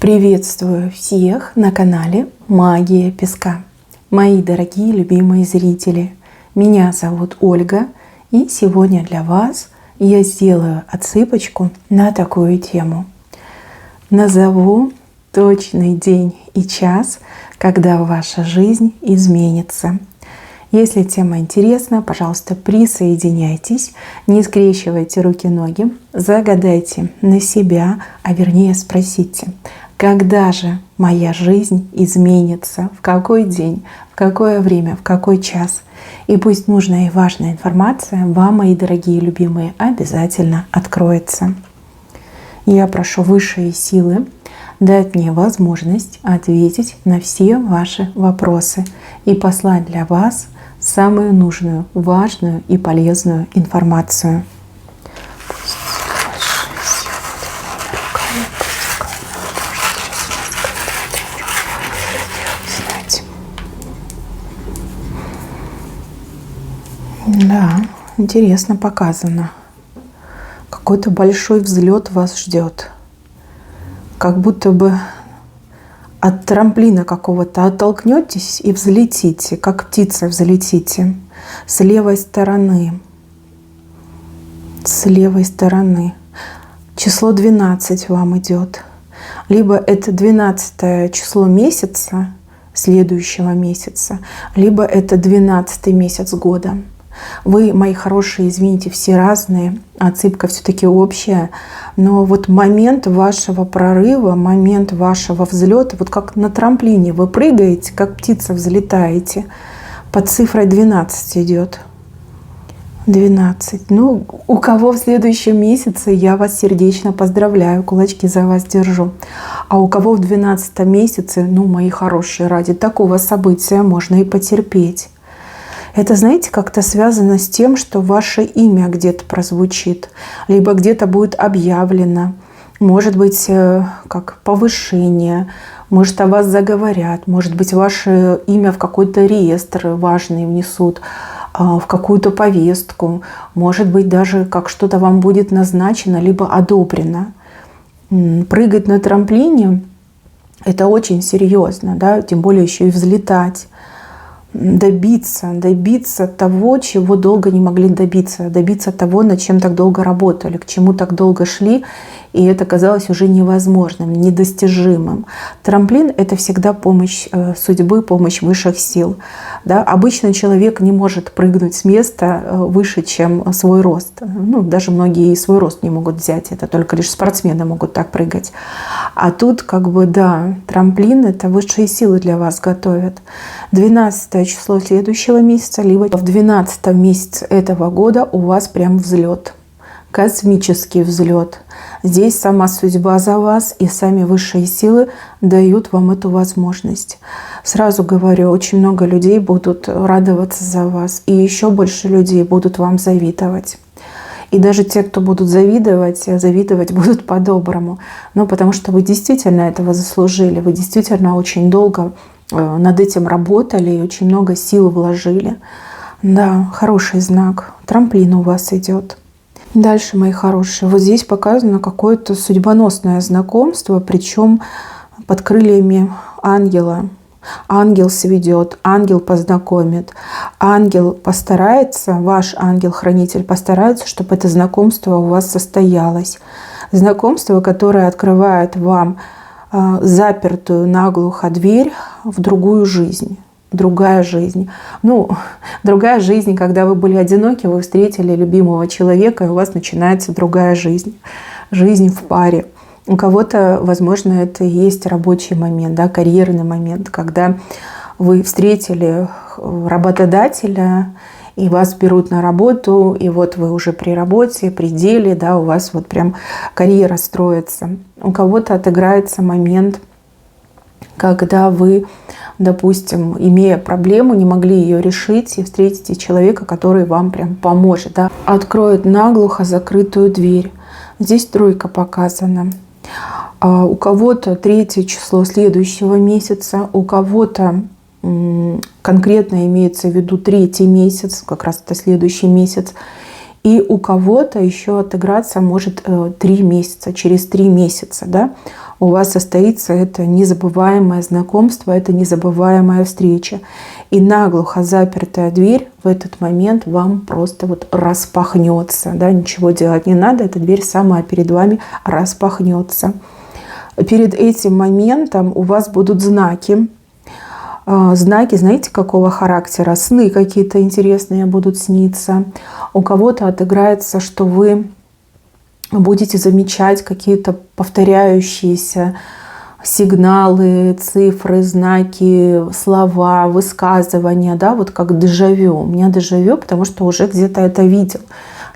Приветствую всех на канале Магия Песка. Мои дорогие любимые зрители, меня зовут Ольга, и сегодня для вас я сделаю отсыпочку на такую тему. Назову точный день и час, когда ваша жизнь изменится. Если тема интересна, пожалуйста, присоединяйтесь, не скрещивайте руки-ноги, загадайте на себя, а вернее спросите, когда же моя жизнь изменится, в какой день, в какое время, в какой час. И пусть нужная и важная информация вам, мои дорогие любимые, обязательно откроется. Я прошу высшие силы дать мне возможность ответить на все ваши вопросы и послать для вас самую нужную, важную и полезную информацию. Да, интересно показано. Какой-то большой взлет вас ждет. Как будто бы от трамплина какого-то оттолкнетесь и взлетите, как птица взлетите. С левой стороны. С левой стороны. Число 12 вам идет. Либо это 12 число месяца, следующего месяца, либо это 12 месяц года. Вы, мои хорошие, извините, все разные, отсыпка все-таки общая, но вот момент вашего прорыва, момент вашего взлета, вот как на трамплине вы прыгаете, как птица взлетаете, под цифрой 12 идет. 12. Ну, у кого в следующем месяце, я вас сердечно поздравляю, кулачки за вас держу. А у кого в 12 месяце, ну, мои хорошие, ради такого события можно и потерпеть. Это, знаете, как-то связано с тем, что ваше имя где-то прозвучит, либо где-то будет объявлено. Может быть, как повышение, может, о вас заговорят, может быть, ваше имя в какой-то реестр важный внесут, в какую-то повестку, может быть, даже как что-то вам будет назначено, либо одобрено. Прыгать на трамплине – это очень серьезно, да? Тем более еще и взлетать. Добиться того, чего долго не могли добиться того, над чем так долго работали, к чему так долго шли, и это казалось уже невозможным, недостижимым. Трамплин – это всегда помощь судьбы, помощь высших сил. Да? Обычно человек не может прыгнуть с места выше, чем свой рост. Ну, даже многие и свой рост не могут взять, это только лишь спортсмены могут так прыгать. А тут как бы, да, трамплин – это высшие силы для вас готовят. 12 число следующего месяца, либо в 12 месяце этого года у вас прям взлет. Космический взлет. Здесь сама судьба за вас и сами высшие силы дают вам эту возможность. Сразу говорю, очень много людей будут радоваться за вас, и еще больше людей будут вам завидовать. И даже те, кто будут завидовать будут по-доброму. Но потому что вы действительно этого заслужили, вы действительно очень долго над этим работали и очень много сил вложили. Да, хороший знак. Трамплин у вас идет. Дальше, мои хорошие, вот здесь показано какое-то судьбоносное знакомство, причем под крыльями ангела. Ангел сведет, ангел познакомит, ангел постарается, ваш ангел-хранитель постарается, чтобы это знакомство у вас состоялось. Знакомство, которое открывает вам запертую наглухо дверь в другую жизнь. Другая жизнь. Ну, другая жизнь, когда вы были одиноки, вы встретили любимого человека, и у вас начинается другая жизнь. Жизнь в паре. У кого-то, возможно, это и есть рабочий момент, да, карьерный момент, когда вы встретили работодателя, и вас берут на работу, и вот вы уже при работе, при деле, да, у вас вот прям карьера строится. У кого-то отыграется момент, когда вы, допустим, имея проблему, не могли ее решить, и встретите человека, который вам прям поможет, да, откроет наглухо закрытую дверь. Здесь тройка показана. У кого-то 3 число следующего месяца, у кого-то конкретно имеется в виду 3 месяц, как раз это следующий месяц. И у кого-то еще отыграться может 3 месяца, через 3 месяца, да, у вас состоится это незабываемое знакомство, это незабываемая встреча. И наглухо запертая дверь в этот момент вам просто вот распахнется, да, ничего делать не надо, эта дверь сама перед вами распахнется. Перед этим моментом у вас будут знаки. Знаки, знаете, какого характера? Сны какие-то интересные будут сниться. У кого-то отыграется, что вы будете замечать какие-то повторяющиеся сигналы, цифры, знаки, слова, высказывания, да, вот как дежавю. У меня дежавю, потому что уже где-то это видел.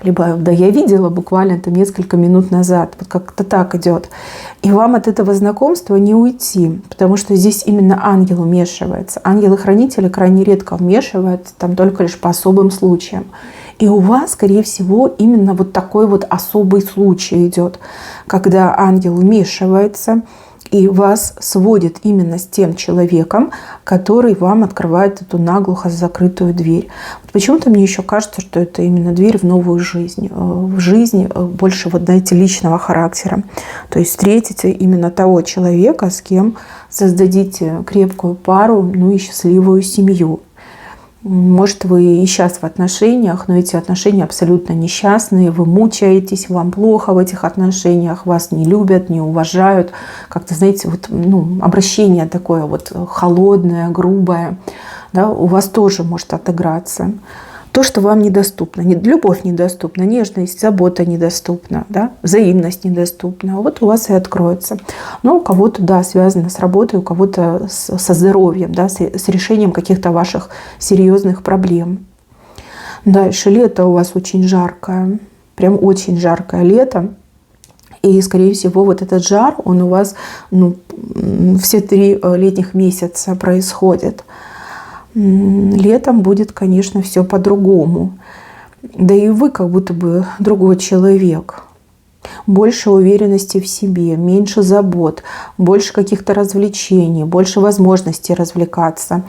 Либо, да, я видела буквально там несколько минут назад. Вот как-то так идет. И вам от этого знакомства не уйти, потому что здесь именно ангел вмешивается. Ангелы-хранители крайне редко вмешиваются, там только лишь по особым случаям. И у вас, скорее всего, именно вот такой вот особый случай идет, когда ангел вмешивается и вас сводит именно с тем человеком, который вам открывает эту наглухо закрытую дверь. Вот почему-то мне еще кажется, что это именно дверь в новую жизнь. В жизнь больше, вот, знаете, личного характера. То есть встретите именно того человека, с кем создадите крепкую пару, ну и счастливую семью. Может, вы и сейчас в отношениях, но эти отношения абсолютно несчастные, вы мучаетесь, вам плохо в этих отношениях, вас не любят, не уважают. Как-то, знаете, вот, ну, обращение такое вот холодное, грубое, да, у вас тоже может отыграться. То, что вам недоступно. Любовь недоступна, нежность, забота недоступна, да? Взаимность недоступна. Вот у вас и откроется. Но у кого-то, да, связано с работой, у кого-то со здоровьем, да, с решением каких-то ваших серьезных проблем. Дальше лето у вас очень жаркое. Прям очень жаркое лето. И, скорее всего, вот этот жар, он у вас, ну, все 3 летних месяца происходит. Летом будет, конечно, все по-другому. Да и вы как будто бы другой человек. Больше уверенности в себе, меньше забот, больше каких-то развлечений, больше возможностей развлекаться,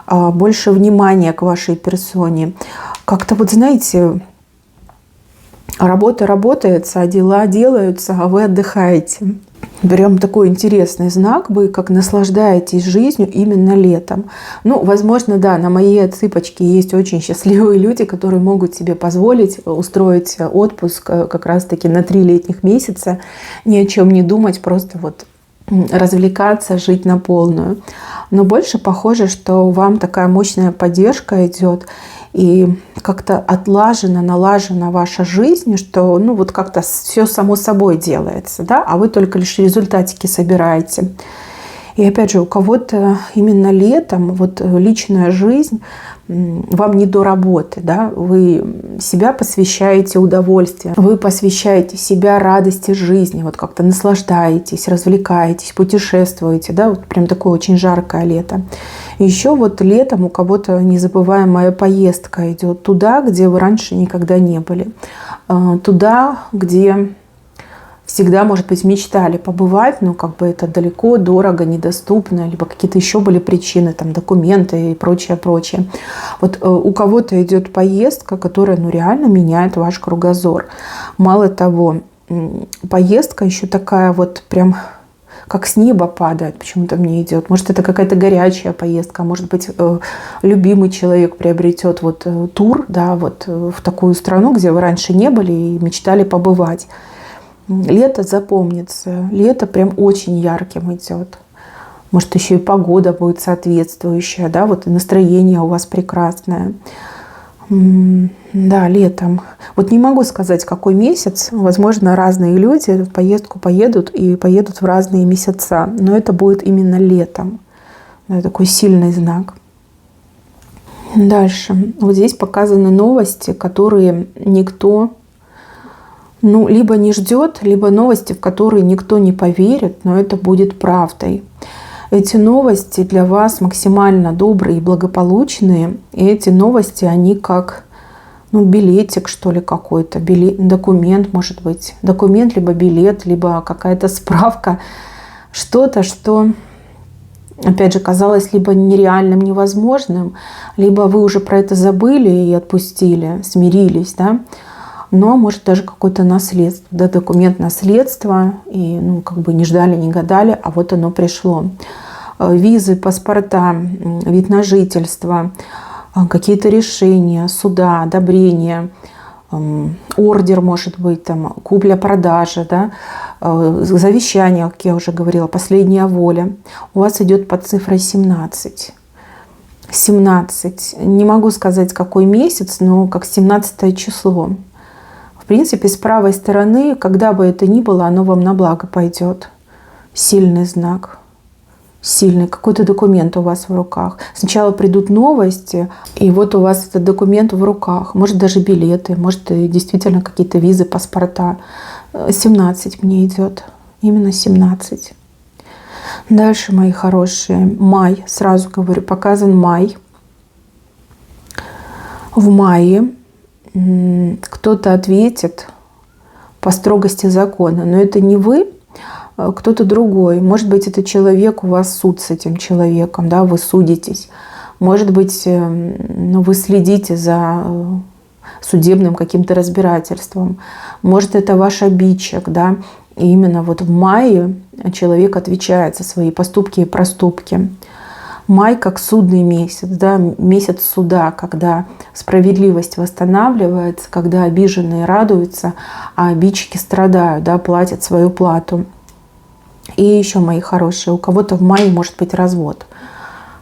больше внимания к вашей персоне. Как-то вот, знаете, работа работается, а дела делаются, а вы отдыхаете. Прям такой интересный знак, вы как наслаждаетесь жизнью именно летом. Ну, возможно, да, на моей цыпочке есть очень счастливые люди, которые могут себе позволить устроить отпуск как раз-таки на 3 летних месяца, ни о чем не думать, просто вот развлекаться, жить на полную. Но больше похоже, что вам такая мощная поддержка идет, и как-то отлажена, налажена ваша жизнь, что, ну, вот как-то все само собой делается, да, а вы только лишь результатики собираете. И опять же, у кого-то именно летом вот личная жизнь вам не до работы, да, вы себя посвящаете удовольствию, вы посвящаете себя радости жизни, вот как-то наслаждаетесь, развлекаетесь, путешествуете, да, вот прям такое очень жаркое лето. Еще вот летом у кого-то незабываемая поездка идет туда, где вы раньше никогда не были, туда, где всегда, может быть, мечтали побывать, но как бы это далеко, дорого, недоступно, либо какие-то еще были причины, там, документы и прочее, прочее. Вот у кого-то идет поездка, которая, ну, реально меняет ваш кругозор. Мало того, поездка еще такая вот прям как с неба падает, почему-то мне идет. Может, это какая-то горячая поездка, может быть, любимый человек приобретет вот тур, да, вот в такую страну, где вы раньше не были и мечтали побывать. Лето запомнится. Лето прям очень ярким идет. Может, еще и погода будет соответствующая, да, вот и настроение у вас прекрасное. Да, летом. Вот не могу сказать, какой месяц. Возможно, разные люди в поездку поедут и поедут в разные месяца. Но это будет именно летом. Да, такой сильный знак. Дальше. Вот здесь показаны новости, которые никто, ну, либо не ждет, либо новости, в которые никто не поверит, но это будет правдой. Эти новости для вас максимально добрые и благополучные. И эти новости, они как, ну, билетик, что ли, какой-то. Документ, может быть. Документ, либо билет, либо какая-то справка. Что-то, что, опять же, казалось либо нереальным, невозможным, либо вы уже про это забыли и отпустили, смирились, да. но может даже какое-то наследство, да, документ наследства, и как бы не ждали, не гадали, а вот оно пришло. Визы, паспорта, вид на жительство, какие-то решения, суда, одобрения, ордер, может быть, там, купля-продажа, да, завещание, как я уже говорила, последняя воля. У вас идет под цифрой 17. 17. Не могу сказать, какой месяц, но как 17 число. В принципе, с правой стороны, когда бы это ни было, оно вам на благо пойдет. Сильный знак. Сильный. Какой-то документ у вас в руках. Сначала придут новости, и вот у вас этот документ в руках. Может, даже билеты, может, и действительно какие-то визы, паспорта. 17 мне идет. Именно 17. Дальше, мои хорошие. Май. Сразу говорю, показан май. В мае кто-то ответит по строгости закона. Но это не вы, кто-то другой. Может быть, это человек, у вас суд с этим человеком, да, вы судитесь. Может быть, вы следите за судебным каким-то разбирательством. Может, это ваш обидчик, да. И именно вот в мае человек отвечает за свои поступки и проступки. Май как судный месяц, да, месяц суда, когда справедливость восстанавливается, когда обиженные радуются, а обидчики страдают, да, платят свою плату. И еще, мои хорошие, у кого-то в мае может быть развод.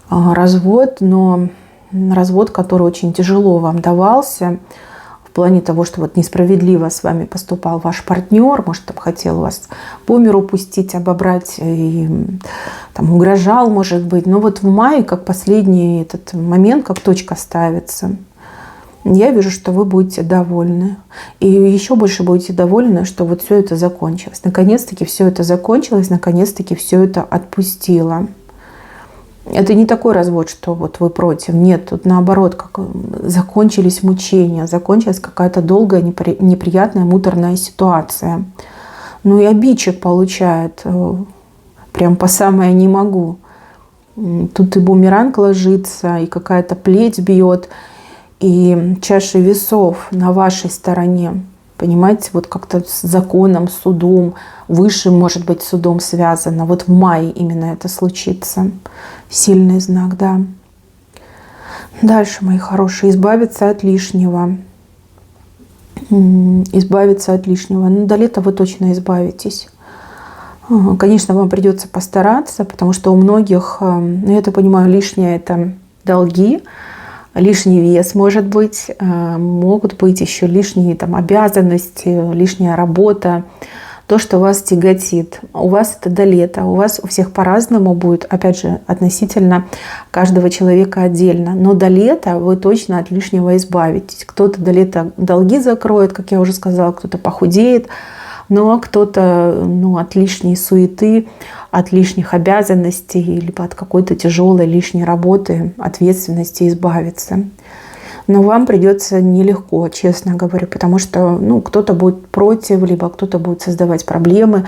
Развод, но развод, который очень тяжело вам давался, в плане того, что вот несправедливо с вами поступал ваш партнер, может, там хотел вас по миру пустить, обобрать, и там угрожал, может быть. Но вот в мае, как последний этот момент, как точка ставится, я вижу, что вы будете довольны. И еще больше будете довольны, что вот все это закончилось. Наконец-таки все это закончилось, наконец-таки все это отпустило. Это не такой развод, что вот вы против. Нет, тут наоборот, как закончились мучения, закончилась какая-то долгая, неприятная, муторная ситуация. Ну и обидчик получает прям по самое не могу. Тут и бумеранг ложится, и какая-то плеть бьет, и чаша весов на вашей стороне. Понимаете, вот как-то с законом, судом, высшим, может быть, судом связано. Вот в мае именно это случится. Сильный знак, да. Дальше, мои хорошие, избавиться от лишнего. Избавиться от лишнего. Ну, до лета вы точно избавитесь. Конечно, вам придется постараться, потому что у многих, я это понимаю, лишнее – это долги, лишний вес, может быть, могут быть еще лишние там обязанности, лишняя работа, то, что вас тяготит. У вас это до лета, у вас у всех по-разному будет, опять же, относительно каждого человека отдельно. Но до лета вы точно от лишнего избавитесь. Кто-то до лета долги закроет, как я уже сказала, кто-то похудеет, но кто-то от лишней суеты, от лишних обязанностей, либо от какой-то тяжелой лишней работы, ответственности избавиться. Но вам придется нелегко, честно говорю, потому что кто-то будет против, либо кто-то будет создавать проблемы,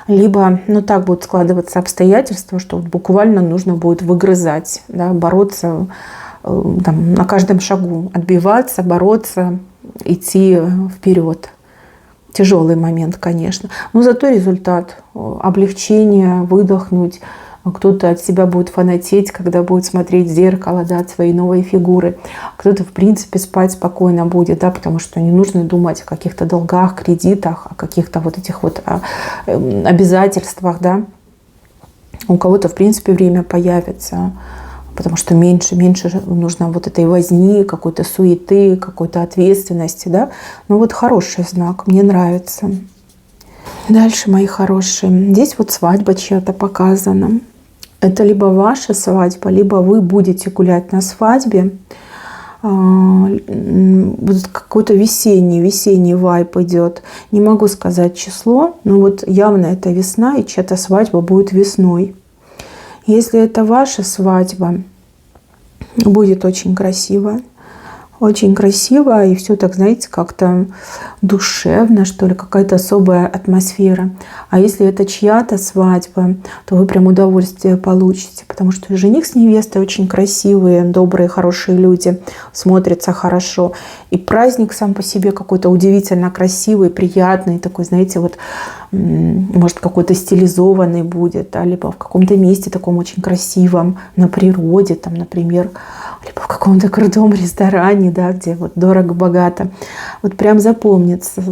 либо так будут складываться обстоятельства, что буквально нужно будет выгрызать, да, бороться на каждом шагу, отбиваться, бороться, идти вперед. Тяжелый момент, конечно. Но зато результат. Облегчение, выдохнуть. Кто-то от себя будет фанатеть, когда будет смотреть в зеркало, да, от своей новой фигуры. Кто-то, в принципе, спать спокойно будет, да, потому что не нужно думать о каких-то долгах, кредитах, о каких-то вот этих вот обязательствах, да. У кого-то, в принципе, время появится, потому что меньше нужно вот этой возни, какой-то суеты, какой-то ответственности, да. Вот хороший знак, мне нравится. Дальше, мои хорошие, здесь вот свадьба чья-то показана. Это либо ваша свадьба, либо вы будете гулять на свадьбе. Будет какой-то весенний вайб идет. Не могу сказать число, но вот явно это весна, и чья-то свадьба будет весной. Если это ваша свадьба, будет очень красиво. Очень красиво, и все так, знаете, как-то душевно, что ли, какая-то особая атмосфера. А если это чья-то свадьба, то вы прям удовольствие получите, потому что жених с невестой очень красивые, добрые, хорошие люди, смотрятся хорошо. И праздник сам по себе какой-то удивительно красивый, приятный, такой, знаете, вот, может, какой-то стилизованный будет, да, либо в каком-то месте таком очень красивом, на природе, там, например, либо в каком-то крутом ресторане, да, где вот дорого-богато. Вот прям запомнится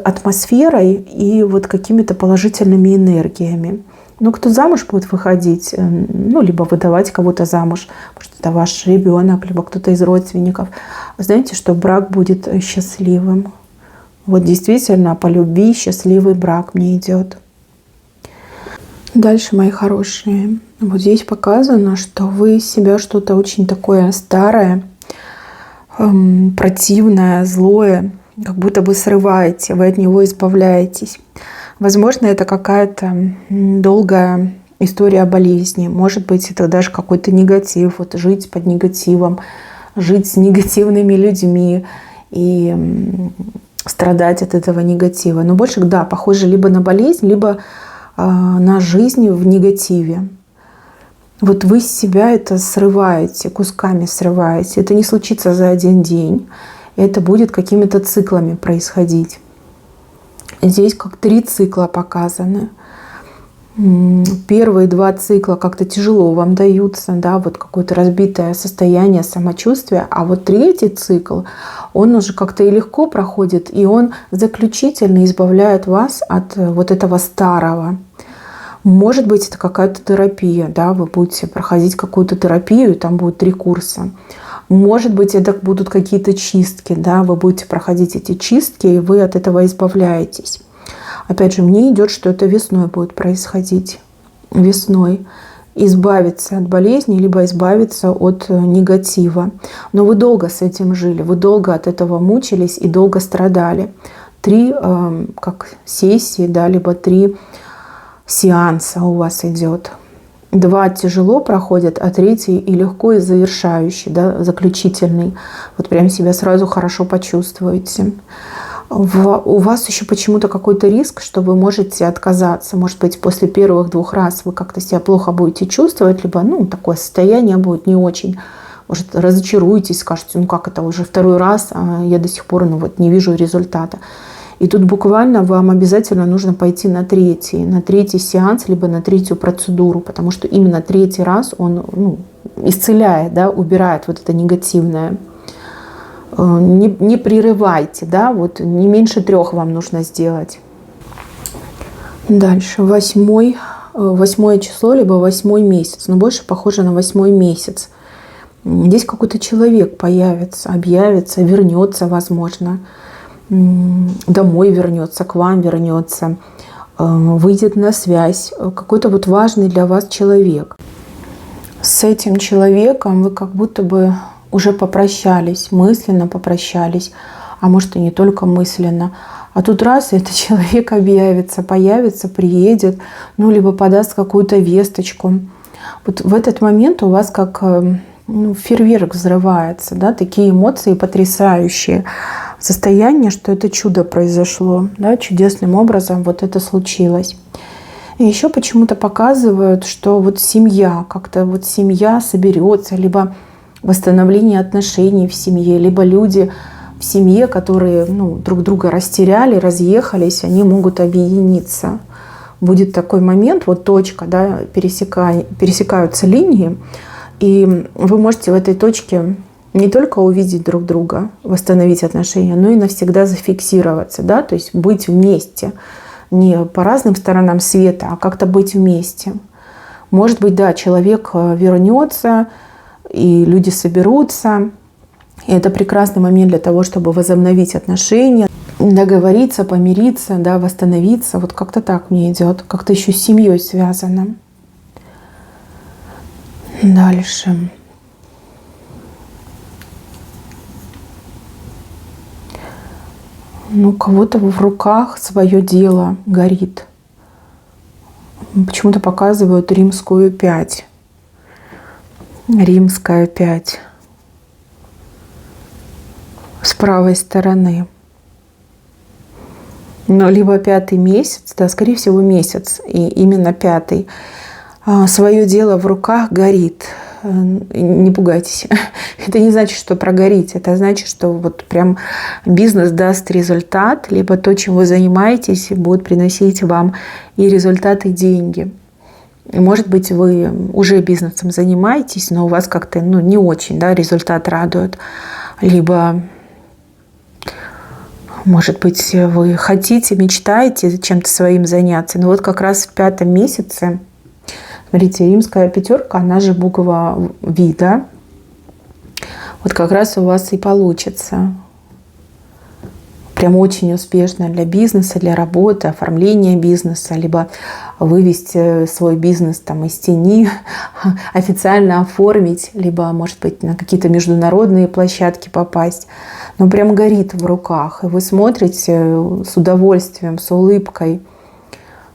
атмосферой и вот какими-то положительными энергиями. Ну, кто замуж будет выходить, ну, либо выдавать кого-то замуж, может, это ваш ребенок, либо кто-то из родственников, знаете, что брак будет счастливым. Вот действительно, по любви счастливый брак мне идет. Дальше, мои хорошие, вот здесь показано, что вы из себя что-то очень такое старое, противное, злое, как будто бы срываете, вы от него избавляетесь. Возможно, это какая-то долгая история болезни. Может быть, это даже какой-то негатив. Вот жить под негативом, жить с негативными людьми и страдать от этого негатива. Но больше, да, похоже либо на болезнь, либо на жизнь в негативе. Вот вы с себя это срываете, кусками срываете. Это не случится за один день. Это будет какими-то циклами происходить. Здесь как 3 цикла показаны. Первые 2 цикла как-то тяжело вам даются, да, вот какое-то разбитое состояние самочувствия. А вот 3-й цикл, он уже как-то и легко проходит, и он заключительно избавляет вас от вот этого старого. Может быть, это какая-то терапия, да, вы будете проходить какую-то терапию, и там будет 3 курса. Может быть, это будут какие-то чистки, да, вы будете проходить эти чистки, и вы от этого избавляетесь. Опять же, мне идет, что это весной будет происходить. Весной избавиться от болезни, либо избавиться от негатива. Но вы долго с этим жили, вы долго от этого мучились и долго страдали. 3 как сессии, да, либо 3 сеанса у вас идет. 2 тяжело проходят, а 3 и легко, и завершающий, да, заключительный. Вот прям себя сразу хорошо почувствуете. У вас еще почему-то какой-то риск, что вы можете отказаться. Может быть, после первых 2 раз вы как-то себя плохо будете чувствовать, либо, ну, такое состояние будет не очень. Может, разочаруетесь, скажете, ну как это уже 2-й раз, а я до сих пор, ну, вот не вижу результата. И тут буквально вам обязательно нужно пойти на 3-й сеанс, либо на 3-ю процедуру, потому что именно 3-й раз он, ну, исцеляет, да, убирает вот это негативное. Не прерывайте, да, вот не меньше 3 вам нужно сделать. Дальше 8 число, либо 8 месяц, но больше похоже на 8 месяц. Здесь какой-то человек появится, объявится, вернется, возможно, домой вернется, к вам вернется, выйдет на связь, какой-то вот важный для вас человек. С этим человеком вы как будто бы уже попрощались, мысленно попрощались, а может и не только мысленно. А тут раз, и этот человек объявится, появится, приедет, ну, либо подаст какую-то весточку. Вот в этот момент у вас как, ну, фейерверк взрывается, да, такие эмоции потрясающие. Состояние, что это чудо произошло, да, чудесным образом вот это случилось. И еще почему-то показывают, что вот семья, как-то вот семья соберется, либо восстановление отношений в семье, либо люди в семье, которые, ну, друг друга растеряли, разъехались, они могут объединиться. Будет такой момент, вот точка, да, пересекаются линии, и вы можете в этой точке не только увидеть друг друга, восстановить отношения, но и навсегда зафиксироваться, да, то есть быть вместе, не по разным сторонам света, а как-то быть вместе. Может быть, да, человек вернется, и люди соберутся. И это прекрасный момент для того, чтобы возобновить отношения, договориться, помириться, да, восстановиться. Вот как-то так мне идет. Как-то еще с семьей связано. Дальше. Ну, у кого-то в руках свое дело горит. Почему-то показывают римскую 5. Римская 5. правой стороны. Но либо 5-й месяц, да, скорее всего месяц, и именно 5-й. Свое дело в руках горит. Не пугайтесь. Это не значит, что прогорите. Это значит, что вот прям бизнес даст результат, либо то, чем вы занимаетесь, будет приносить вам и результат, и деньги. Может быть, вы уже бизнесом занимаетесь, но у вас как-то не очень, да, результат радует. Либо, может быть, вы хотите, мечтаете чем-то своим заняться. Но вот как раз в 5-м месяце, смотрите, римская пятерка, она же буква Ви, да? Вот как раз у вас и получится. Прям очень успешно для бизнеса, для работы, оформления бизнеса, либо вывести свой бизнес там из тени, официально оформить, либо, может быть, на какие-то международные площадки попасть. Но прям горит в руках. И вы смотрите с удовольствием, с улыбкой.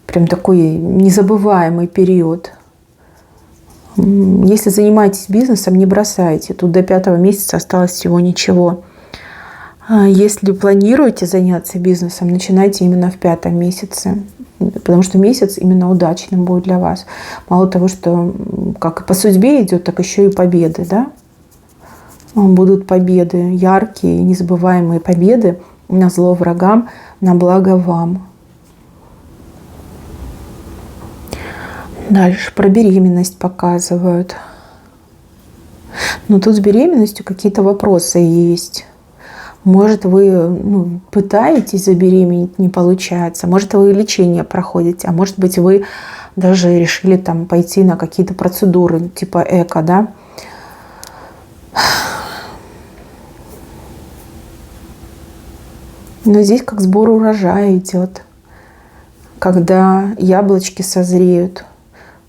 Прям такой незабываемый период. Если занимаетесь бизнесом, не бросайте. Тут до 5-го месяца осталось всего ничего. Если планируете заняться бизнесом, начинайте именно в 5-м месяце. Потому что месяц именно удачным будет для вас. Мало того, что как по судьбе идет, так еще и победы, да? Будут победы, яркие, незабываемые победы на зло врагам, на благо вам. Дальше про беременность показывают. Но тут с беременностью какие-то вопросы есть. Может, вы пытаетесь забеременеть, не получается. Может, вы лечение проходите. А может быть, вы даже решили там пойти на какие-то процедуры типа ЭКО, да? Но здесь как сбор урожая идет. Когда яблочки созреют.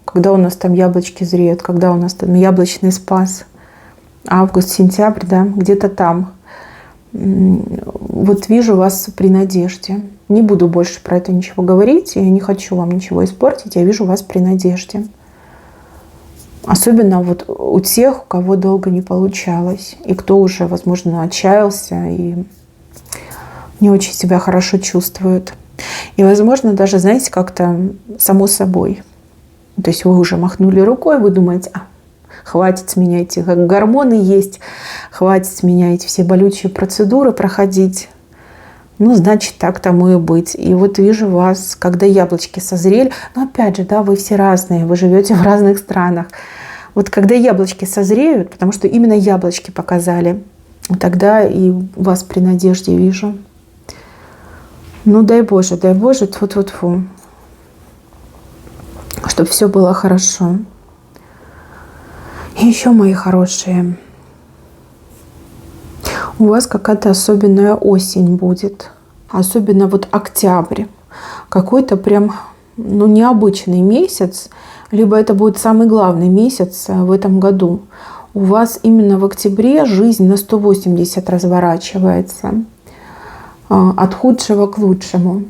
Когда у нас там яблочки зреют. Когда у нас там яблочный спас. Август, сентябрь, да? Где-то там. Вот вижу вас при надежде. Не буду больше про это ничего говорить. Я не хочу вам ничего испортить. Я вижу вас при надежде. Особенно вот у тех, у кого долго не получалось. И кто уже, возможно, отчаялся и не очень себя хорошо чувствует. И, возможно, даже, знаете, как-то само собой. То есть вы уже махнули рукой, вы думаете, хватит с меня эти гормоны есть, хватит с меня эти все болючие процедуры проходить. Значит, так тому и быть. И вот вижу вас, когда яблочки созрели. Но опять же, да, вы все разные, вы живете в разных странах. Вот когда яблочки созреют, потому что именно яблочки показали, тогда и вас при надежде вижу. Дай Боже, тьфу-тьфу-тьфу. Чтобы все было хорошо. И еще, мои хорошие, у вас какая-то особенная осень будет. Особенно вот октябрь. Какой-то прям, необычный месяц. Либо это будет самый главный месяц в этом году. У вас именно в октябре жизнь на 180 разворачивается. От худшего к лучшему.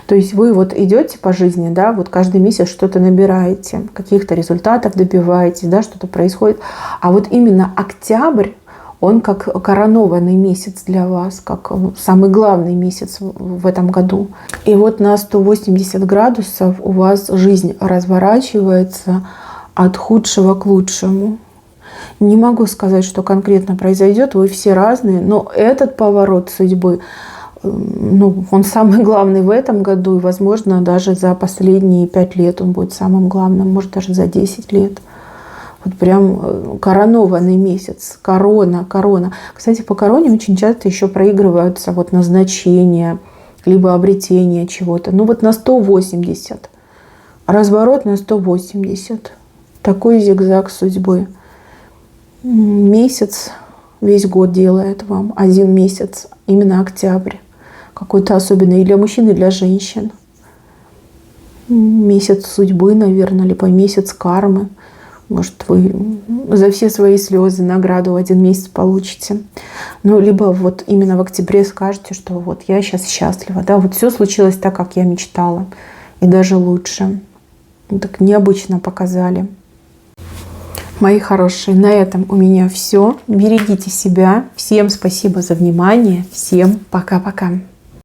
То есть вы вот идете по жизни, да, вот каждый месяц что-то набираете, каких-то результатов добиваетесь, да, что-то происходит. А вот именно октябрь, он как коронованный месяц для вас, как самый главный месяц в этом году. И вот на 180 градусов у вас жизнь разворачивается от худшего к лучшему. Не могу сказать, что конкретно произойдет, вы все разные, но этот поворот судьбы, он самый главный в этом году, и, возможно, даже за последние 5 лет он будет самым главным, может, даже за 10 лет. Вот прям коронованный месяц, корона. Кстати, по короне очень часто еще проигрываются вот назначения, либо обретение чего-то. Вот на 180. Разворот на 180. Такой зигзаг судьбы. Месяц весь год делает вам. 1 месяц, именно октябрь. Какой-то особенный и для мужчин, и для женщин. Месяц судьбы, наверное, либо месяц кармы. Может, вы за все свои слезы награду в 1 месяц получите. Либо вот именно в октябре скажете, что вот я сейчас счастлива. Да, вот все случилось так, как я мечтала. И даже лучше. Так необычно показали. Мои хорошие, на этом у меня все. Берегите себя. Всем спасибо за внимание. Всем пока-пока.